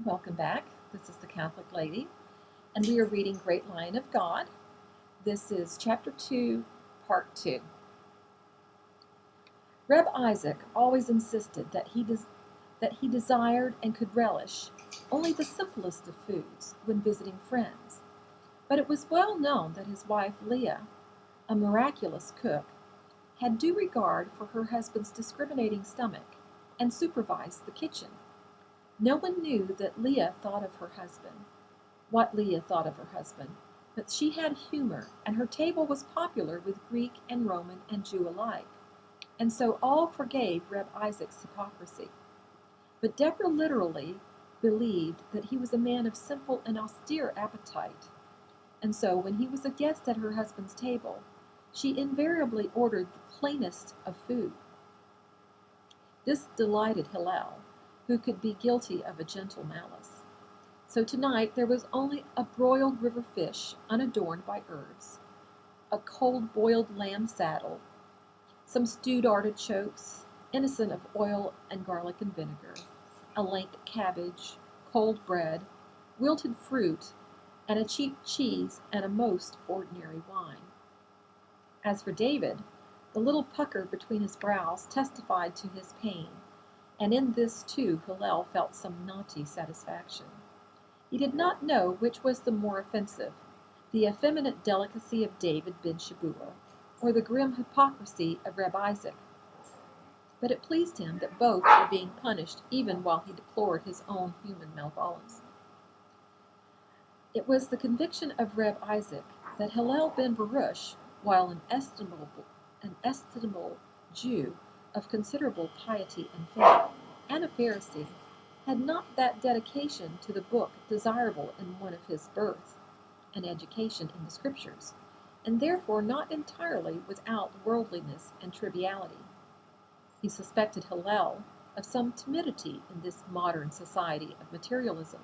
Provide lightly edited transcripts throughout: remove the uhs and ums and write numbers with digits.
Welcome back. This is the Catholic Lady, and we are reading Great Lion of God. This is Chapter 2, Part 2. Reb Isaac always insisted that he desired and could relish only the simplest of foods when visiting friends, but it was well known that his wife Leah, a miraculous cook, had due regard for her husband's discriminating stomach and supervised the kitchen. No one knew that Leah thought of her husband, what Leah thought of her husband, but she had humor, and her table was popular with Greek and Roman and Jew alike, and so all forgave Reb Isaac's hypocrisy. But Deborah literally believed that he was a man of simple and austere appetite, and so when he was a guest at her husband's table, she invariably ordered the plainest of food. This delighted Hillel, who could be guilty of a gentle malice. So tonight there was only a broiled river fish unadorned by herbs, a cold boiled lamb saddle, some stewed artichokes, innocent of oil and garlic and vinegar, a lank cabbage, cold bread, wilted fruit, and a cheap cheese and a most ordinary wine. As for David, the little pucker between his brows testified to his pain, and in this too Hillel felt some naughty satisfaction. He did not know which was the more offensive, the effeminate delicacy of David ben Shabuah, or the grim hypocrisy of Reb Isaac. But it pleased him that both were being punished even while he deplored his own human malvolence. It was the conviction of Reb Isaac that Hillel ben Baruch, while an estimable Jew of considerable piety and faith, and a Pharisee, had not that dedication to the book desirable in one of his birth and education in the Scriptures, and therefore not entirely without worldliness and triviality. He suspected Hillel of some timidity in this modern society of materialism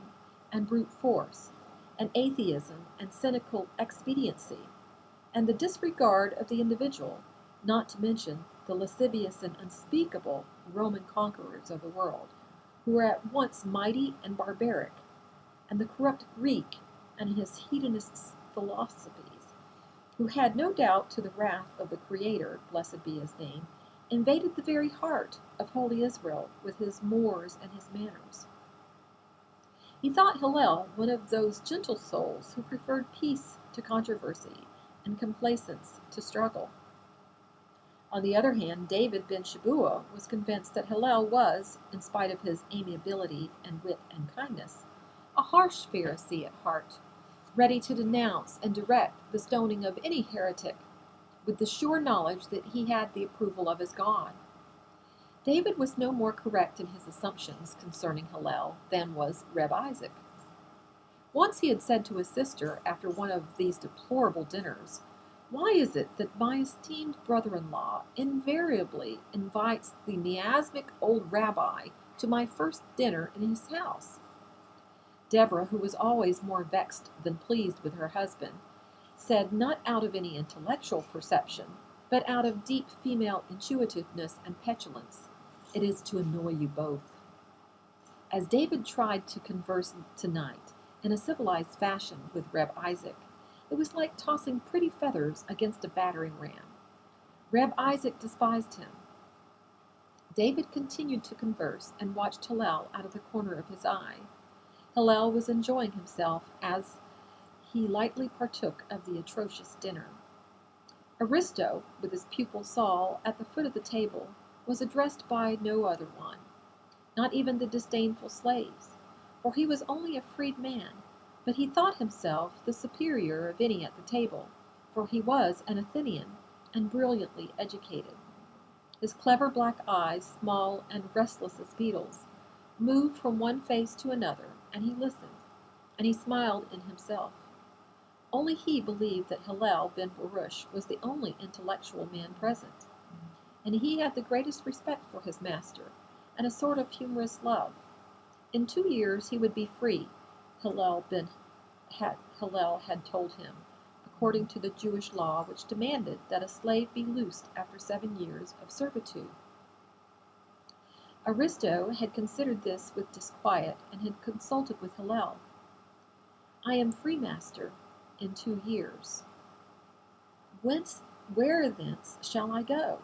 and brute force, and atheism and cynical expediency, and the disregard of the individual, not to mention the lascivious and unspeakable Roman conquerors of the world, who were at once mighty and barbaric, and the corrupt Greek and his hedonist philosophies, who had no doubt to the wrath of the Creator, blessed be his name, invaded the very heart of holy Israel with his mores and his manners. He thought Hillel one of those gentle souls who preferred peace to controversy and complacence to struggle. On the other hand, David ben Shabuah was convinced that Hillel was, in spite of his amiability and wit and kindness, a harsh Pharisee at heart, ready to denounce and direct the stoning of any heretic, with the sure knowledge that he had the approval of his God. David was no more correct in his assumptions concerning Hillel than was Reb Isaac. Once he had said to his sister after one of these deplorable dinners, "Why is it that my esteemed brother-in-law invariably invites the miasmic old rabbi to my first dinner in his house?" Deborah, who was always more vexed than pleased with her husband, said not out of any intellectual perception, but out of deep female intuitiveness and petulance, "It is to annoy you both." As David tried to converse tonight in a civilized fashion with Reb Isaac, it was like tossing pretty feathers against a battering ram. Reb Isaac despised him. David continued to converse and watched Hillel out of the corner of his eye. Hillel was enjoying himself as he lightly partook of the atrocious dinner. Aristo, with his pupil Saul at the foot of the table, was addressed by no other one, not even the disdainful slaves, for he was only a freed man, but he thought himself the superior of any at the table, for he was an Athenian and brilliantly educated. His clever black eyes, small and restless as beetles, moved from one face to another, and he listened, and he smiled in himself. Only he believed that Hillel ben Baruch was the only intellectual man present, and he had the greatest respect for his master, and a sort of humorous love. In 2 years he would be free, Hillel had told him, according to the Jewish law which demanded that a slave be loosed after 7 years of servitude. Aristo had considered this with disquiet, and had consulted with Hillel. "I am free, master, in 2 years. Where thence shall I go?"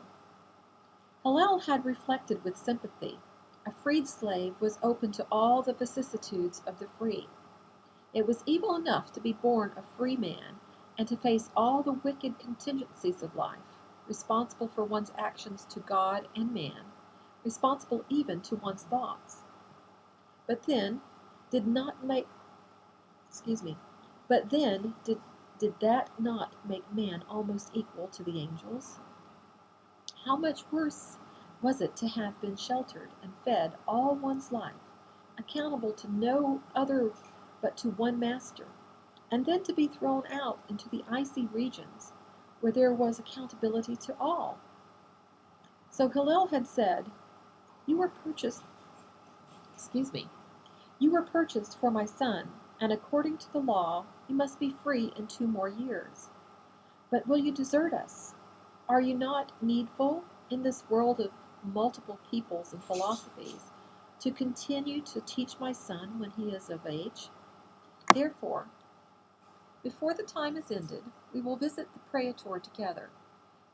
Hillel had reflected with sympathy. A freed slave was open to all the vicissitudes of the free. It was evil enough to be born a free man, and to face all the wicked contingencies of life, responsible for one's actions to God and man, responsible even to one's thoughts. But then, did not make but then did that not make man almost equal to the angels? How much worse was it to have been sheltered and fed all one's life, accountable to no other but to one master, and then to be thrown out into the icy regions where there was accountability to all? So Hillel had said, "You were purchased, you were purchased for my son, and according to the law, you must be free in 2 more years. But will you desert us? Are you not needful, in this world of multiple peoples and philosophies, to continue to teach my son when he is of age? Therefore, before the time is ended, we will visit the praetor together,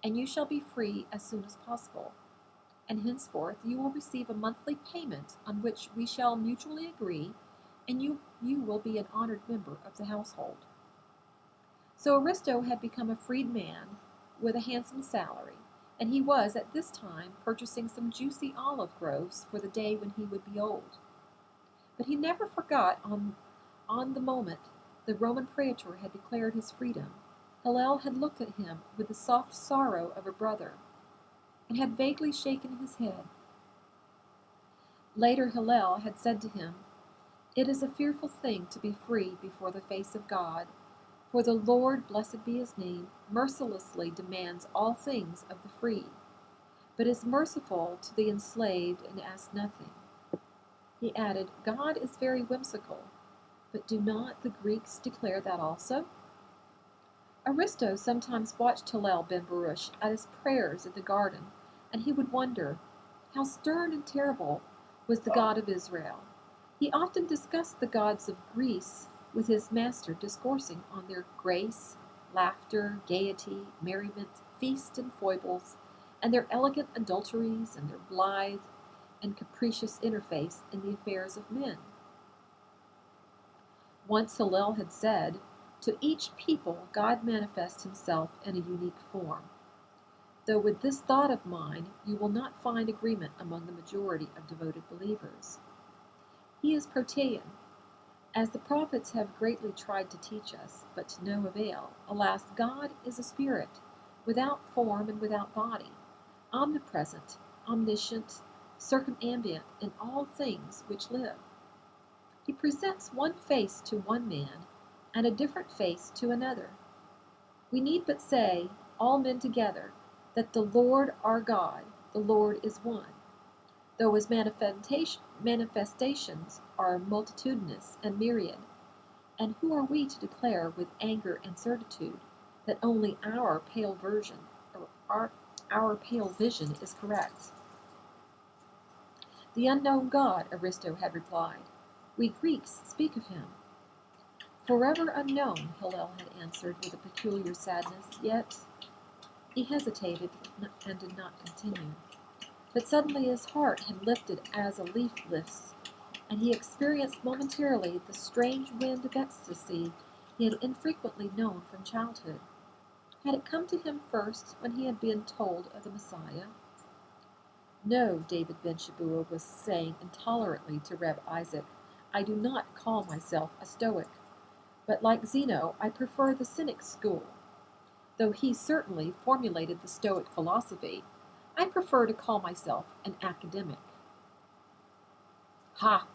and you shall be free as soon as possible. And henceforth you will receive a monthly payment on which we shall mutually agree, and you will be an honored member of the household." So Aristo had become a freed man with a handsome salary, and he was at this time purchasing some juicy olive groves for the day when he would be old. But he never forgot on the moment the Roman praetor had declared his freedom, Hillel had looked at him with the soft sorrow of a brother, and had vaguely shaken his head. Later Hillel had said to him, "It is a fearful thing to be free before the face of God, for the Lord, blessed be his name, mercilessly demands all things of the free, but is merciful to the enslaved and asks nothing." He added, "God is very whimsical, but do not the Greeks declare that also?" Aristo sometimes watched Hillel ben Baruch at his prayers in the garden, and he would wonder, how stern and terrible was the God of Israel. He often discussed the gods of Greece with his master, discoursing on their grace, laughter, gaiety, merriment, feast and foibles, and their elegant adulteries, and their blithe and capricious interface in the affairs of men. Once Hillel had said, "To each people God manifests himself in a unique form," though with this thought of mine you will not find agreement among the majority of devoted believers. He is protean, as the prophets have greatly tried to teach us, but to no avail. Alas, God is a spirit, without form and without body, omnipresent, omniscient, circumambient in all things which live. He presents one face to one man, and a different face to another. We need but say, all men together, that the Lord our God, the Lord is one, though his manifestations are multitudinous and myriad. And who are we to declare with anger and certitude that only our pale vision is correct? "The unknown God," Aristo had replied. "We Greeks speak of him." "Forever unknown," Hillel had answered with a peculiar sadness, yet he hesitated and did not continue. But suddenly his heart had lifted as a leaf lifts, and he experienced momentarily the strange wind of ecstasy he had infrequently known from childhood. Had it come to him first when he had been told of the Messiah? "No," David ben Shabua was saying intolerantly to Reb Isaac, "I do not call myself a Stoic, but like Zeno, I prefer the Cynic school. Though he certainly formulated the Stoic philosophy, I prefer to call myself an academic." "Ha!"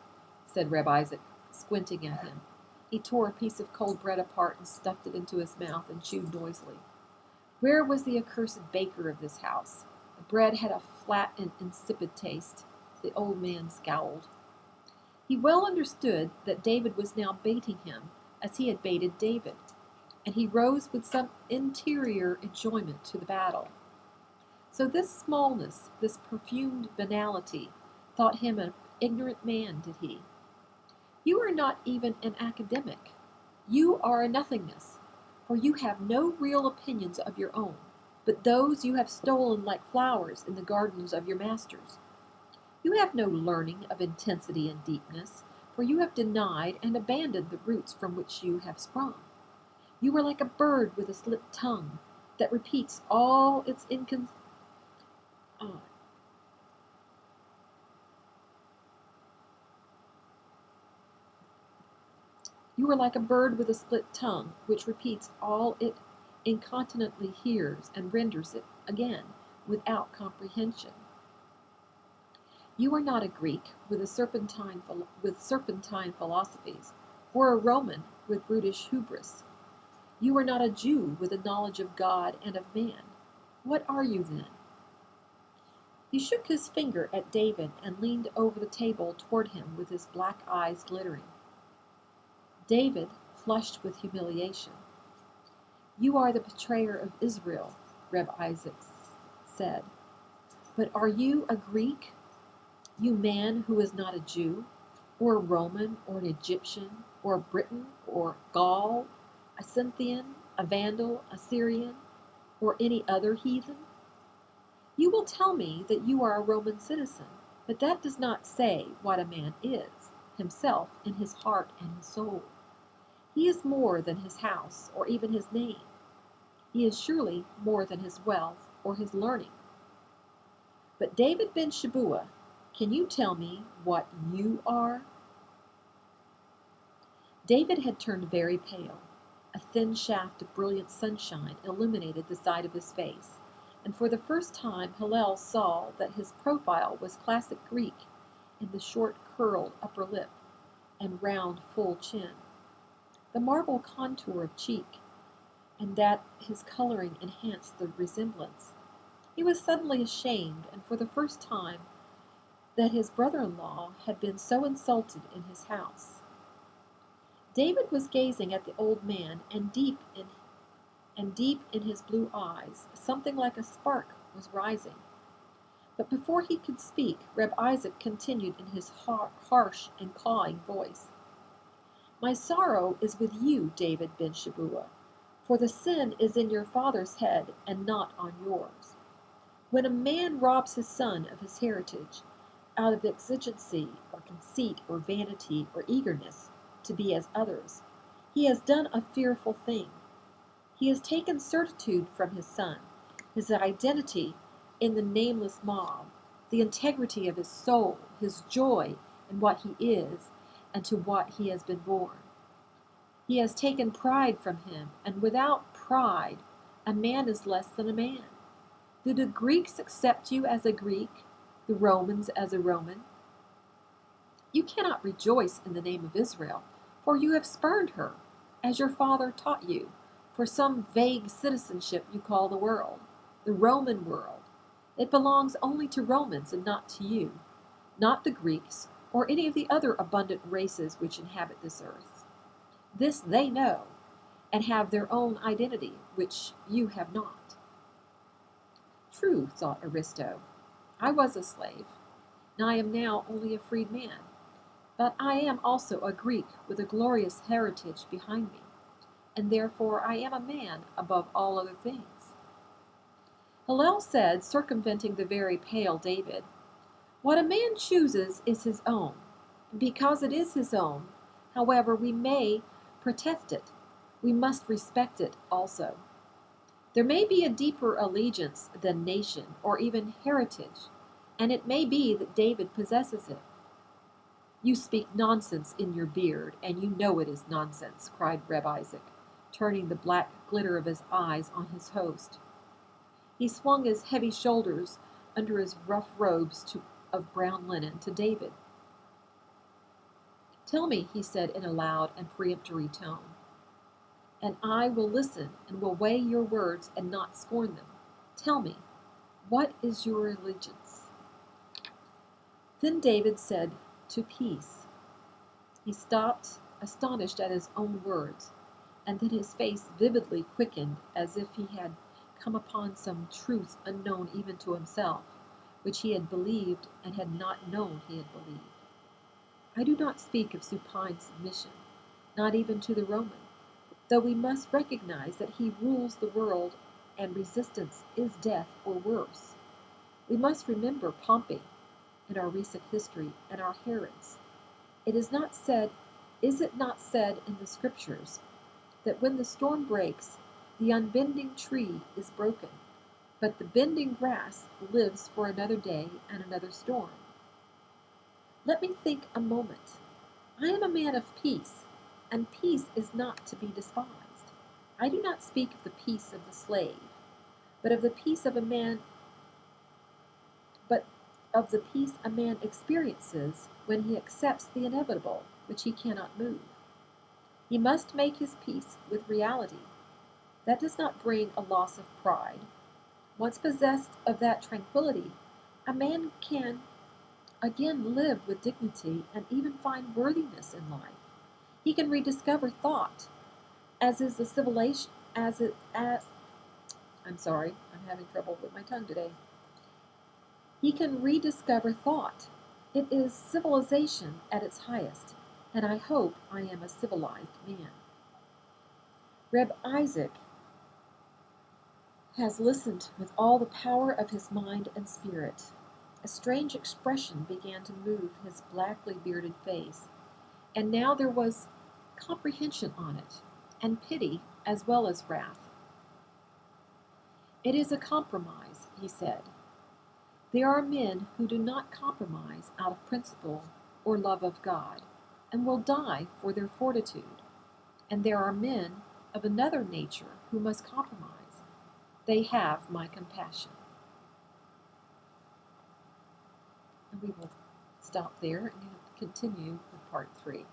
said Reb Isaac, squinting at him. He tore a piece of cold bread apart and stuffed it into his mouth and chewed noisily. "Where was the accursed baker of this house? The bread had a flat and insipid taste." The old man scowled. He well understood that David was now baiting him as he had baited David, and he rose with some interior enjoyment to the battle. So this smallness, this perfumed banality, thought him an ignorant man, did he? You are not even an academic. You are a nothingness, for you have no real opinions of your own, but those you have stolen like flowers in the gardens of your masters. You have no learning of intensity and deepness, for you have denied and abandoned the roots from which you have sprung. You are like a bird with a slit tongue that repeats all its You are like a bird with a split tongue, which repeats all it incontinently hears and renders it again without comprehension. You are not a Greek with serpentine philosophies, or a Roman with brutish hubris. You are not a Jew with a knowledge of God and of man. What are you then? He shook his finger at David and leaned over the table toward him with his black eyes glittering. David flushed with humiliation. You are the betrayer of Israel, Reb Isaac said. But are you a Greek, you man who is not a Jew, or a Roman, or an Egyptian, or a Briton, or Gaul, a Scythian, a Vandal, a Syrian, or any other heathen? You will tell me that you are a Roman citizen, but that does not say what a man is, himself in his heart and his soul. He is more than his house, or even his name. He is surely more than his wealth or his learning. But David ben Shebua, can you tell me what you are? David had turned very pale. A thin shaft of brilliant sunshine illuminated the side of his face, and for the first time Hillel saw that his profile was classic Greek in the short curled upper lip and round full chin. The marble contour of cheek, and that his coloring enhanced the resemblance. He was suddenly ashamed, and for the first time, that his brother-in-law had been so insulted in his house. David was gazing at the old man, and deep in his blue eyes, something like a spark was rising. But before he could speak, Reb Isaac continued in his harsh and cawing voice. My sorrow is with you, David ben Shebua, for the sin is in your father's head and not on yours. When a man robs his son of his heritage, out of exigency or conceit or vanity or eagerness to be as others, he has done a fearful thing. He has taken certitude from his son, his identity in the nameless mob, the integrity of his soul, his joy in what he is and to what he has been born. He has taken pride from him, and without pride, a man is less than a man. Do the Greeks accept you as a Greek, the Romans as a Roman? You cannot rejoice in the name of Israel, for you have spurned her, as your father taught you, for some vague citizenship you call the world, the Roman world. It belongs only to Romans and not to you, not the Greeks, or any of the other abundant races which inhabit this earth. This they know, and have their own identity, which you have not. True, thought Aristo, I was a slave, and I am now only a freed man, but I am also a Greek with a glorious heritage behind me, and therefore I am a man above all other things. Hillel said, circumventing the very pale David, what a man chooses is his own, and because it is his own, however we may protest it, we must respect it also. There may be a deeper allegiance than nation or even heritage, and it may be that David possesses it. You speak nonsense in your beard, and you know it is nonsense, cried Reb Isaac, turning the black glitter of his eyes on his host. He swung his heavy shoulders under his rough robes of brown linen to David. Tell me, he said in a loud and peremptory tone, and I will listen and will weigh your words and not scorn them. Tell me, what is your allegiance? Then David said, to peace. He stopped, astonished at his own words, and then his face vividly quickened as if he had come upon some truth unknown even to himself, which he had believed and had not known he had believed. I do not speak of supine submission, not even to the Roman, though we must recognize that he rules the world and resistance is death or worse. We must remember Pompey in our recent history and our Herods. Is it not said in the Scriptures that when the storm breaks, the unbending tree is broken, but the bending grass lives for another day and another storm? Let me think a moment. I am a man of peace, and peace is not to be despised. I do not speak of the peace of the slave, but of the peace of a man experiences when he accepts the inevitable, which he cannot move. He must make his peace with reality. That does not bring a loss of pride. Once possessed of that tranquility, a man can again live with dignity and even find worthiness in life. He can rediscover thought, as is the civilization, I'm sorry, I'm having trouble with my tongue today. He can rediscover thought. It is civilization at its highest, and I hope I am a civilized man. Reb Isaac has listened with all the power of his mind and spirit. A strange expression began to move his blackly bearded face, and now there was comprehension on it, and pity as well as wrath. It is a compromise, he said. There are men who do not compromise out of principle or love of God, and will die for their fortitude. And there are men of another nature who must compromise. They have my compassion. And we will stop there and continue with part 3.